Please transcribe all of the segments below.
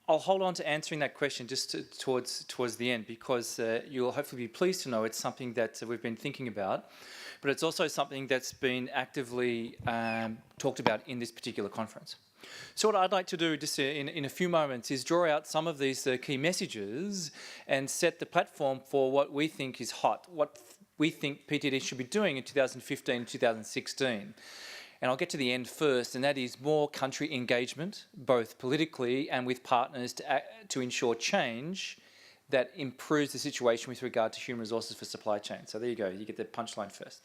I'll hold on to answering that question just towards the end, because you'll hopefully be pleased to know it's something that we've been thinking about, but it's also something that's been actively talked about in this particular conference. So what I'd like to do just in a few moments is draw out some of these key messages and set the platform for what we think is hot, what we think PTD should be doing in 2015 and 2016. And I'll get to the end first, and that is more country engagement, both politically and with partners to ensure change that improves the situation with regard to human resources for supply chain. So there you go, you get the punchline first.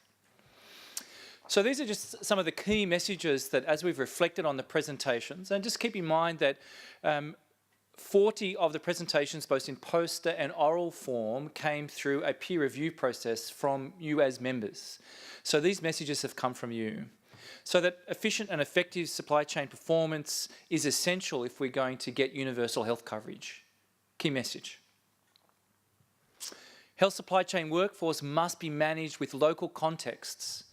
So these are just some of the key messages that, as we've reflected on the presentations, and just keep in mind that 40 of the presentations, both in poster and oral form, came through a peer review process from you as members. So these messages have come from you. So that efficient and effective supply chain performance is essential if we're going to get universal health coverage. Key message. Health supply chain workforce must be managed with local contexts,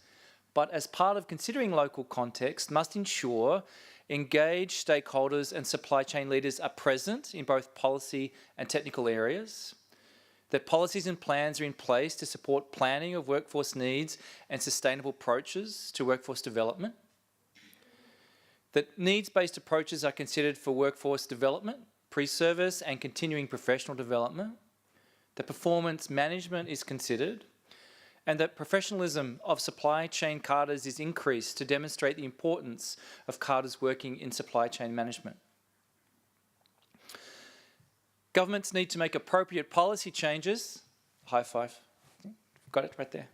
but as part of considering local context, must ensure engaged stakeholders and supply chain leaders are present in both policy and technical areas, that policies and plans are in place to support planning of workforce needs and sustainable approaches to workforce development, that needs-based approaches are considered for workforce development, pre-service and continuing professional development, that performance management is considered, and that professionalism of supply chain cadres is increased to demonstrate the importance of cadres working in supply chain management. Governments need to make appropriate policy changes, high five, got it right there,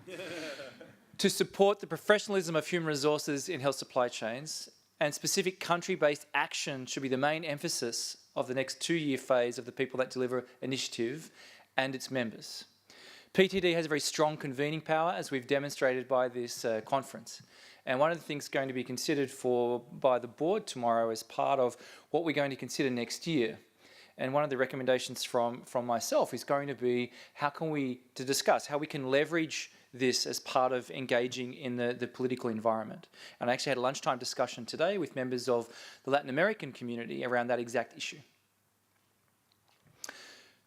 to support the professionalism of human resources in health supply chains, and specific country-based action should be the main emphasis of the next 2-year phase of the People That Deliver initiative and its members. PTD has a very strong convening power, as we've demonstrated by this conference. And one of the things going to be considered by the board tomorrow as part of what we're going to consider next year. And one of the recommendations from myself is going to be to discuss how we can leverage this as part of engaging in the political environment. And I actually had a lunchtime discussion today with members of the Latin American community around that exact issue.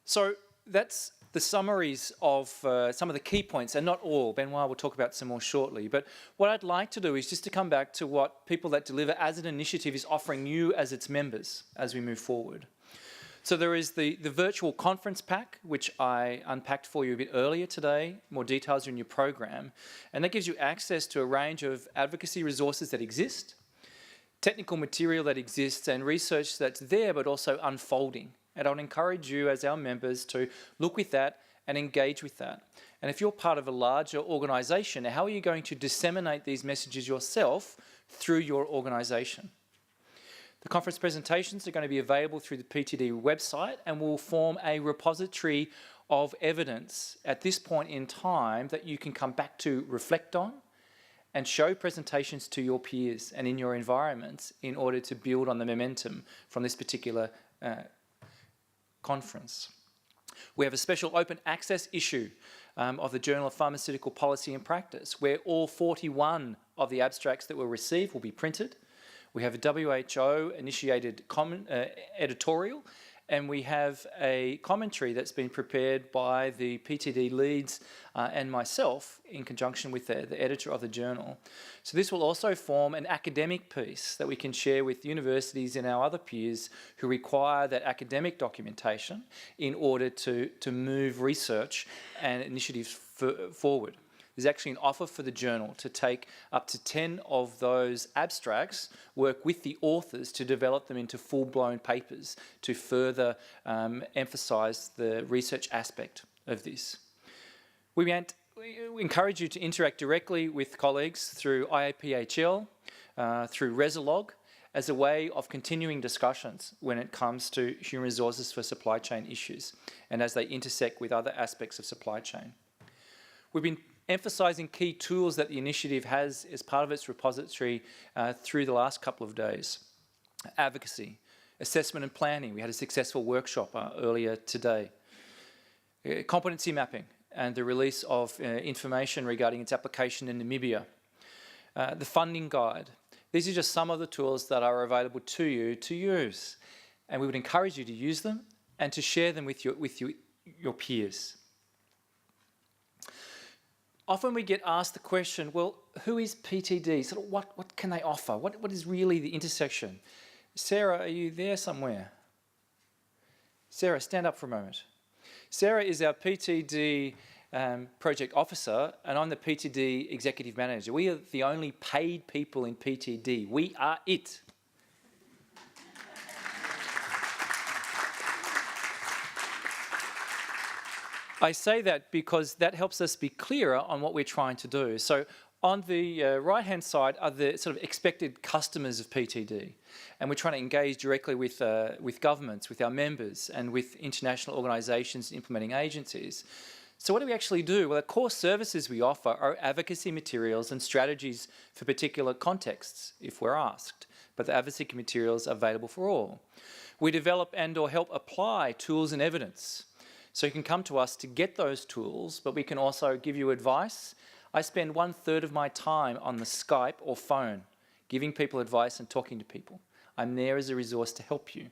So that's the summaries of some of the key points, and not all. Benoit will talk about some more shortly. But what I'd like to do is just to come back to what People That Deliver as an initiative is offering you as its members as we move forward. So there is the virtual conference pack, which I unpacked for you a bit earlier today. More details are in your program. And that gives you access to a range of advocacy resources that exist, technical material that exists, and research that's there but also unfolding. And I would encourage you as our members to look with that and engage with that. And if you're part of a larger organisation, how are you going to disseminate these messages yourself through your organisation? The conference presentations are going to be available through the PTD website and will form a repository of evidence at this point in time that you can come back to reflect on and show presentations to your peers and in your environments in order to build on the momentum from this particular conference. We have a special open access issue of the Journal of Pharmaceutical Policy and Practice, where all 41 of the abstracts that were received will be printed. We have a WHO-initiated editorial, and we have a commentary that's been prepared by the PTD leads and myself in conjunction with the editor of the journal. So this will also form an academic piece that we can share with universities and our other peers who require that academic documentation in order to move research and initiatives forward. There's actually an offer for the journal to take up to 10 of those abstracts, work with the authors to develop them into full-blown papers to further emphasise the research aspect of this. We encourage you to interact directly with colleagues through IAPHL, through Resolog, as a way of continuing discussions when it comes to human resources for supply chain issues and as they intersect with other aspects of supply chain. We've been emphasising key tools that the initiative has as part of its repository through the last couple of days. Advocacy, assessment and planning. We had a successful workshop earlier today. Competency mapping and the release of information regarding its application in Namibia. The funding guide. These are just some of the tools that are available to you to use. and we would encourage you to use them and to share them with your peers. Often we get asked the question, well, who is PTD? Sort of what can they offer? What is really the intersection? Sarah, are you there somewhere? Sarah, stand up for a moment. Sarah is our PTD project officer, and I'm the PTD executive manager. We are the only paid people in PTD. We are it. I say that because that helps us be clearer on what we're trying to do. So on the right-hand side are the sort of expected customers of PTD. And we're trying to engage directly with governments, with our members, and with international organisations, implementing agencies. So what do we actually do? Well, the core services we offer are advocacy materials and strategies for particular contexts, if we're asked. But the advocacy materials are available for all. We develop and or help apply tools and evidence. So you can come to us to get those tools, but we can also give you advice. I spend 1/3 of my time on the Skype or phone, giving people advice and talking to people. I'm there as a resource to help you.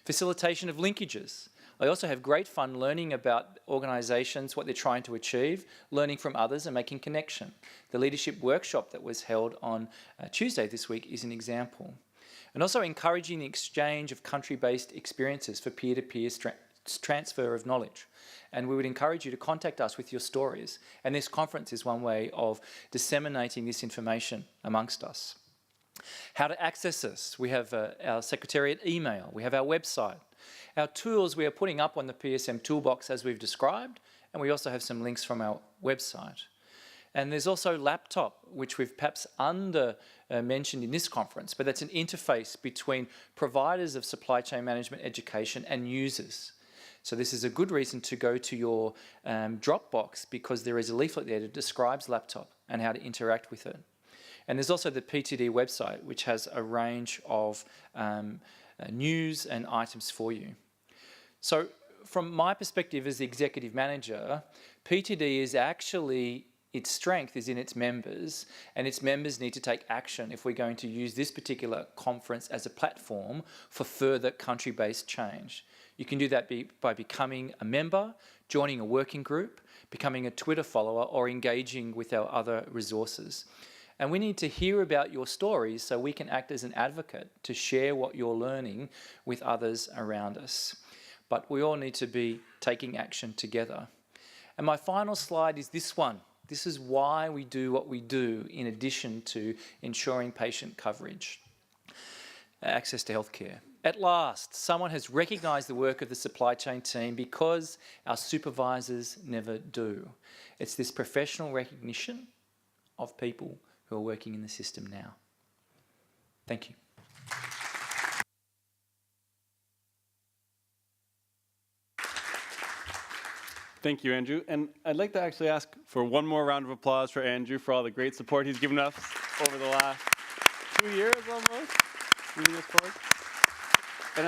Facilitation of linkages. I also have great fun learning about organisations, what they're trying to achieve, learning from others and making connection. The leadership workshop that was held on Tuesday this week is an example. And also encouraging the exchange of country-based experiences for peer-to-peer transfer of knowledge. And we would encourage you to contact us with your stories. And this conference is one way of disseminating this information amongst us. How to access us. We have our Secretariat email. We have our website. Our tools we are putting up on the PSM toolbox as we've described. And we also have some links from our website. And there's also laptop, which we've perhaps mentioned in this conference, but that's an interface between providers of supply chain management education and users. So this is a good reason to go to your Dropbox, because there is a leaflet there that describes laptop and how to interact with it. And there's also the PTD website, which has a range of news and items for you. So from my perspective as the executive manager, PTD is actually, its strength is in its members, and its members need to take action if we're going to use this particular conference as a platform for further country-based change. You can do that by becoming a member, joining a working group, becoming a Twitter follower, or engaging with our other resources. And we need to hear about your stories so we can act as an advocate to share what you're learning with others around us. But we all need to be taking action together. And my final slide is this one. This is why we do what we do in addition to ensuring patient coverage. Access to healthcare. At last, someone has recognised the work of the supply chain team because our supervisors never do. It's this professional recognition of people who are working in the system now. Thank you. Thank you, Andrew. And I'd like to actually ask for one more round of applause for Andrew for all the great support he's given us over the last 2 years almost, moving us forward.